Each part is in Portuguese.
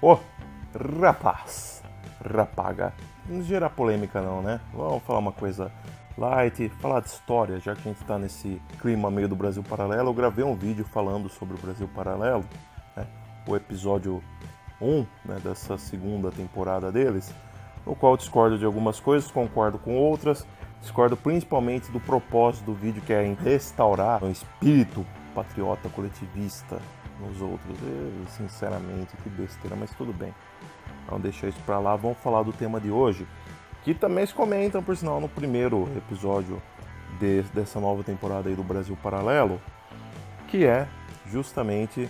Ô, rapaz, rapaga, não gerar polêmica não, né? Vamos falar uma coisa light, falar de história, já que a gente tá nesse clima meio do Brasil Paralelo. Eu gravei um vídeo falando sobre o Brasil Paralelo, né? O episódio 1, né, dessa segunda temporada deles, no qual eu discordo de algumas coisas, concordo com outras, discordo principalmente do propósito do vídeo, que é em restaurar o espírito patriota coletivista nos outros. Sinceramente, que besteira, mas tudo bem. Vamos deixar isso pra lá, vamos falar do tema de hoje, que também se comentam, por sinal, no primeiro episódio dessa nova temporada aí do Brasil Paralelo, que é justamente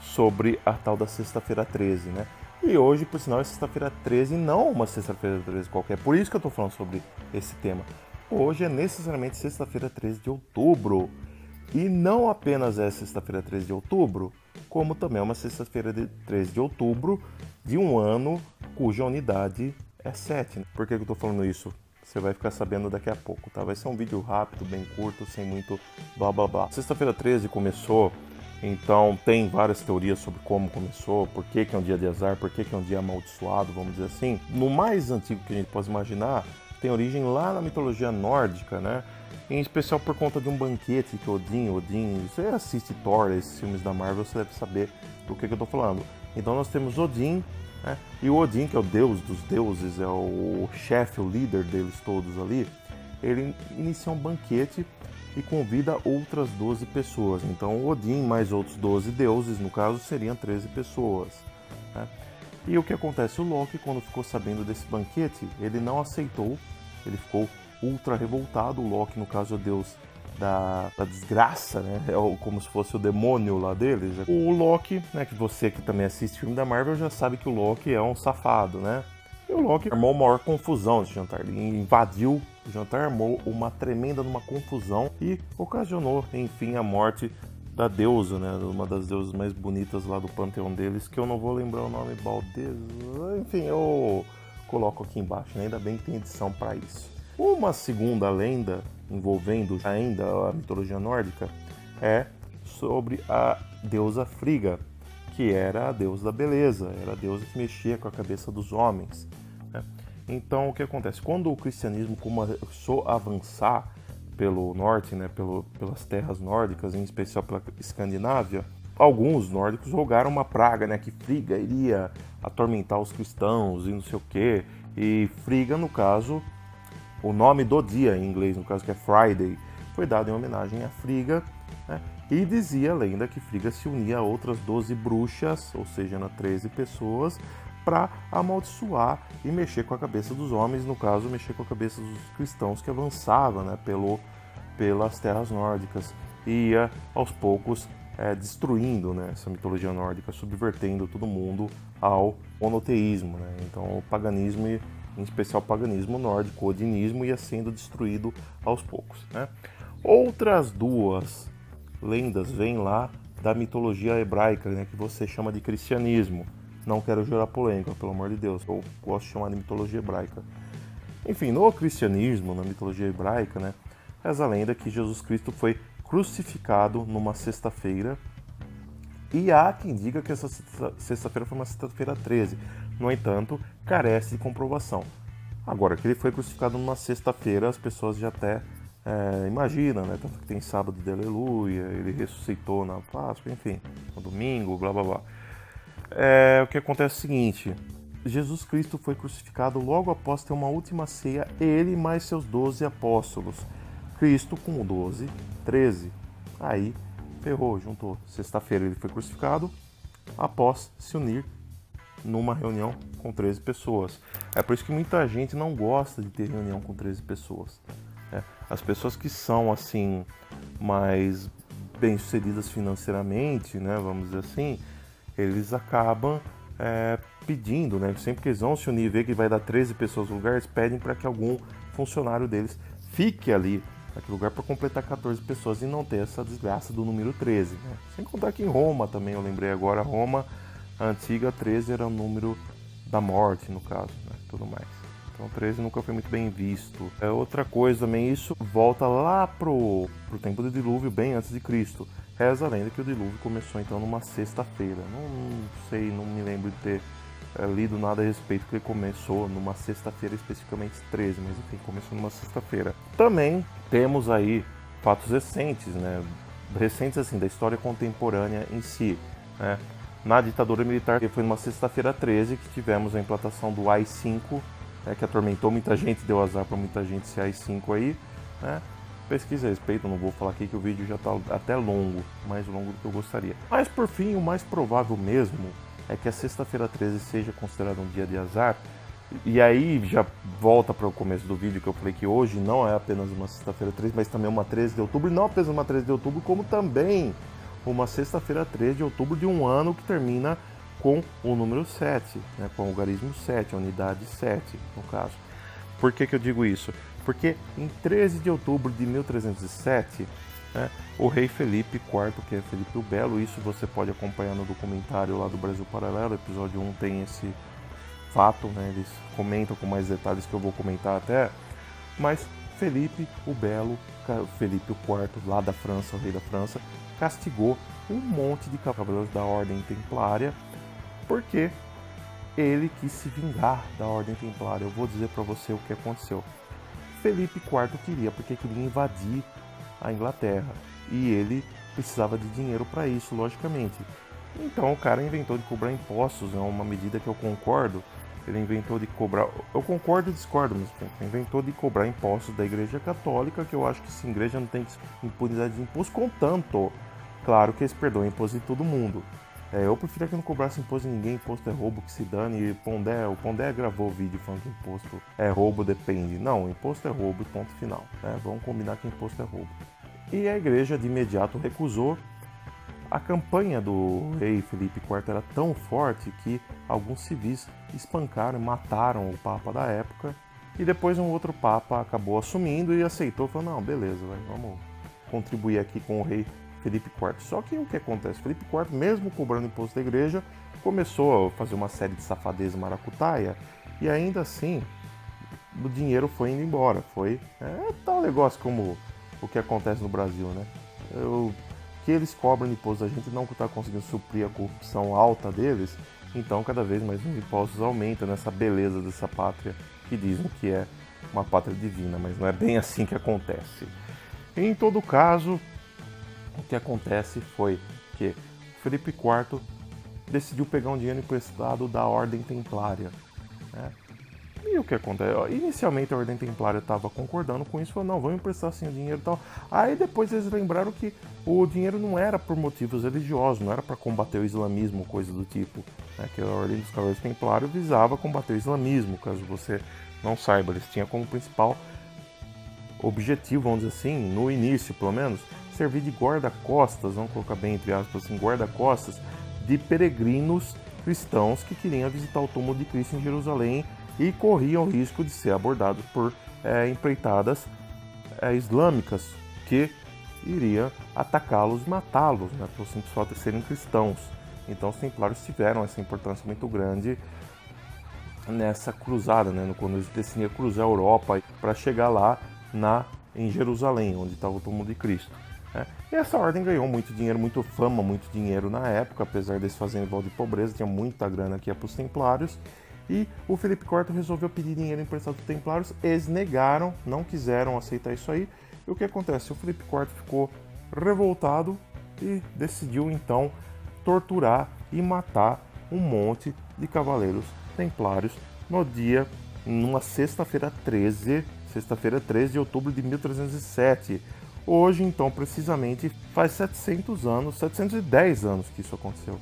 sobre a tal da Sexta-feira 13, né? E hoje, por sinal, é Sexta-feira 13 e não uma Sexta-feira 13 qualquer. Por isso que eu tô falando sobre esse tema. Hoje é necessariamente Sexta-feira 13 de outubro. E não apenas é Sexta-feira 13 de outubro, como também é uma Sexta-feira 13 de outubro de um ano cuja unidade é 7. Né? Por que eu tô falando isso? Você vai ficar sabendo daqui a pouco, tá? Vai ser um vídeo rápido, bem curto, sem muito blá blá blá. Sexta-feira 13 começou, então tem várias teorias sobre como começou, por que é um dia de azar, por que é um dia amaldiçoado, vamos dizer assim. No mais antigo que a gente pode imaginar, tem origem lá na mitologia nórdica, né? Em especial por conta de um banquete que Odin, você assiste Thor, esses filmes da Marvel, você deve saber do que eu tô falando. Então nós temos Odin, né? E o Odin, que é o deus dos deuses, é o chefe, o líder deles todos ali, ele inicia um banquete e convida outras 12 pessoas. Então o Odin mais outros 12 deuses, no caso, seriam 13 pessoas. Né? E o que acontece? O Loki, quando ficou sabendo desse banquete, ele não aceitou, ele ficou ultra revoltado. O Loki, no caso, é o deus da desgraça, né? É como se fosse o demônio lá deles. O Loki, né, que você que também assiste filme da Marvel já sabe que o Loki é um safado, né? E o Loki armou a maior confusão nesse jantar. Ele invadiu o jantar, armou uma tremenda confusão e ocasionou, enfim, a morte da deusa, né? Uma das deusas mais bonitas lá do panteão deles, que eu não vou lembrar o nome, Baldeza. Enfim, eu coloco aqui embaixo, né? Ainda bem que tem edição para isso. Uma segunda lenda envolvendo ainda a mitologia nórdica é sobre a deusa Frigga, que era a deusa da beleza, era a deusa que mexia com a cabeça dos homens. Né? Então o que acontece? Quando o cristianismo começou a avançar pelo norte, né, pelas terras nórdicas, em especial pela Escandinávia, alguns nórdicos rogaram uma praga, né, que Frigga iria atormentar os cristãos e não sei o quê. E Frigga, no caso, o nome do dia em inglês, no caso que é Friday, foi dado em homenagem a Frigga, né? E dizia a lenda que Frigga se unia a outras 12 bruxas, ou seja, 13 pessoas, para amaldiçoar e mexer com a cabeça dos homens, no caso, mexer com a cabeça dos cristãos que avançavam, né, pelas terras nórdicas e ia aos poucos destruindo, né, essa mitologia nórdica, subvertendo todo mundo ao monoteísmo. Né? Então o paganismo, em especial o paganismo nórdico, o odinismo, ia sendo destruído aos poucos. Né? Outras duas lendas vêm lá da mitologia hebraica, né, que você chama de cristianismo. Não quero gerar polêmica, pelo amor de Deus, eu gosto de chamar de mitologia hebraica. Enfim, no cristianismo, na mitologia hebraica, né, reza a lenda que Jesus Cristo foi crucificado numa sexta-feira, e há quem diga que essa sexta-feira foi uma sexta-feira 13. No entanto, carece de comprovação. Agora, que ele foi crucificado numa sexta-feira, as pessoas já até imaginam, né? Tanto que tem sábado de aleluia, ele ressuscitou na Páscoa, enfim, no domingo, blá blá blá. O que acontece é o seguinte: Jesus Cristo foi crucificado logo após ter uma última ceia, ele mais seus 12 apóstolos. Cristo com 12, 13. Aí ferrou, juntou. Sexta-feira ele foi crucificado após se unir numa reunião com 13 pessoas. É por isso que muita gente não gosta de ter reunião com 13 pessoas. Né? As pessoas que são assim mais bem-sucedidas financeiramente, né, vamos dizer assim, eles acabam pedindo, né, sempre que eles vão se unir e ver que vai dar 13 pessoas no lugar, eles pedem para que algum funcionário deles fique ali naquele lugar para completar 14 pessoas e não ter essa desgraça do número 13. Né? Sem contar que em Roma também, eu lembrei agora, Roma, a antiga 13 era o número da morte, no caso, né? Tudo mais. Então 13 nunca foi muito bem visto. Outra coisa também, isso volta lá pro tempo do dilúvio, bem antes de Cristo. Reza a lenda que o dilúvio começou então numa sexta-feira. Não sei, não me lembro de ter lido nada a respeito, que ele começou numa sexta-feira, especificamente 13, mas enfim, começou numa sexta-feira. Também temos aí fatos recentes, né? Recentes assim, da história contemporânea em si, né? Na ditadura militar, foi numa sexta-feira 13 que tivemos a implantação do AI-5, que atormentou muita gente, deu azar para muita gente esse AI-5 aí, né? Pesquisa a respeito, não vou falar aqui que o vídeo já está até longo, mais longo do que eu gostaria. Mas por fim, o mais provável mesmo é que a sexta-feira 13 seja considerada um dia de azar. E aí já volta para o começo do vídeo que eu falei que hoje não é apenas uma sexta-feira 13, mas também uma 13 de outubro. E não apenas uma 13 de outubro, como também uma sexta-feira 13 de outubro de um ano que termina com o número 7, né, com o algarismo 7, a unidade 7, no caso. Por que eu digo isso? Porque em 13 de outubro de 1307, né, o rei Felipe IV, que é Felipe o Belo, isso você pode acompanhar no documentário lá do Brasil Paralelo, episódio 1 tem esse fato, né, eles comentam com mais detalhes que eu vou comentar até, mas Felipe o Belo, Felipe IV, lá da França, o rei da França, castigou um monte de cavaleiros da Ordem Templária, porque ele quis se vingar da Ordem Templária. Eu vou dizer para você o que aconteceu. Felipe IV queria, porque queria invadir a Inglaterra, e ele precisava de dinheiro para isso, logicamente. Então o cara inventou de cobrar impostos, é uma medida que eu concordo. Ele inventou de cobrar, eu concordo e discordo, mas inventou de cobrar impostos da Igreja Católica, que eu acho que se a Igreja não tem impunidade de imposto, contanto, claro que eles perdoam imposto de todo mundo. Eu preferia que não cobrasse imposto de ninguém, imposto é roubo, que se dane. E o Pondé gravou o vídeo falando que imposto é roubo, depende. Não, imposto é roubo, ponto final. Vamos combinar que imposto é roubo. E a igreja de imediato recusou. A campanha do rei Felipe IV era tão forte que alguns civis espancaram e mataram o papa da época. E depois um outro papa acabou assumindo e aceitou, falou, não, beleza, vamos contribuir aqui com o rei Felipe IV. Só que o que acontece? Felipe IV, mesmo cobrando imposto da igreja, começou a fazer uma série de safadezas maracutaia e ainda assim o dinheiro foi indo embora. Foi tal negócio como o que acontece no Brasil, né? Que eles cobram imposto da gente não está conseguindo suprir a corrupção alta deles, então cada vez mais os impostos aumentam nessa beleza dessa pátria que dizem que é uma pátria divina, mas não é bem assim que acontece. Em todo caso, o que acontece foi que Felipe IV decidiu pegar um dinheiro emprestado da Ordem Templária, né? E o que acontece? Inicialmente a Ordem Templária estava concordando com isso, falou, não, vamos emprestar assim o dinheiro e tal. Aí depois eles lembraram que o dinheiro não era por motivos religiosos, não era para combater o islamismo, coisa do tipo, né? Que a Ordem dos Cavaleiros Templários visava combater o islamismo, caso você não saiba. Eles tinham como principal objetivo, vamos dizer assim, no início pelo menos, servir de guarda-costas, vamos colocar bem entre aspas assim, guarda-costas de peregrinos cristãos que queriam visitar o túmulo de Cristo em Jerusalém e corriam o risco de ser abordados por empreitadas islâmicas que iria atacá-los e matá-los, né, pelo simples fato de serem cristãos. Então os templários tiveram essa importância muito grande nessa cruzada, né, quando eles decidiram cruzar a Europa para chegar lá em Jerusalém, onde estava o túmulo de Cristo. E essa ordem ganhou muito dinheiro, muito fama, muito dinheiro na época, apesar deles fazerem vol de pobreza, tinha muita grana que ia para os templários. E o Felipe IV resolveu pedir dinheiro emprestado dos templários, eles negaram, não quiseram aceitar isso aí. E o que acontece? O Felipe IV ficou revoltado e decidiu então torturar e matar um monte de cavaleiros templários numa sexta-feira 13 de outubro de 1307. Hoje, então, precisamente, faz 710 anos que isso aconteceu.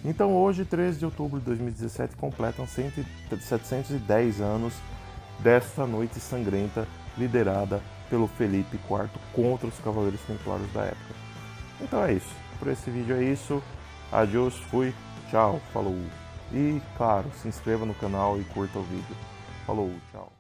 Então, hoje, 13 de outubro de 2017, completam 710 anos desta noite sangrenta liderada pelo Felipe IV contra os Cavaleiros Templários da época. Então é isso. Por esse vídeo é isso. Adiós, fui, tchau, falou. E, claro, se inscreva no canal e curta o vídeo. Falou, tchau.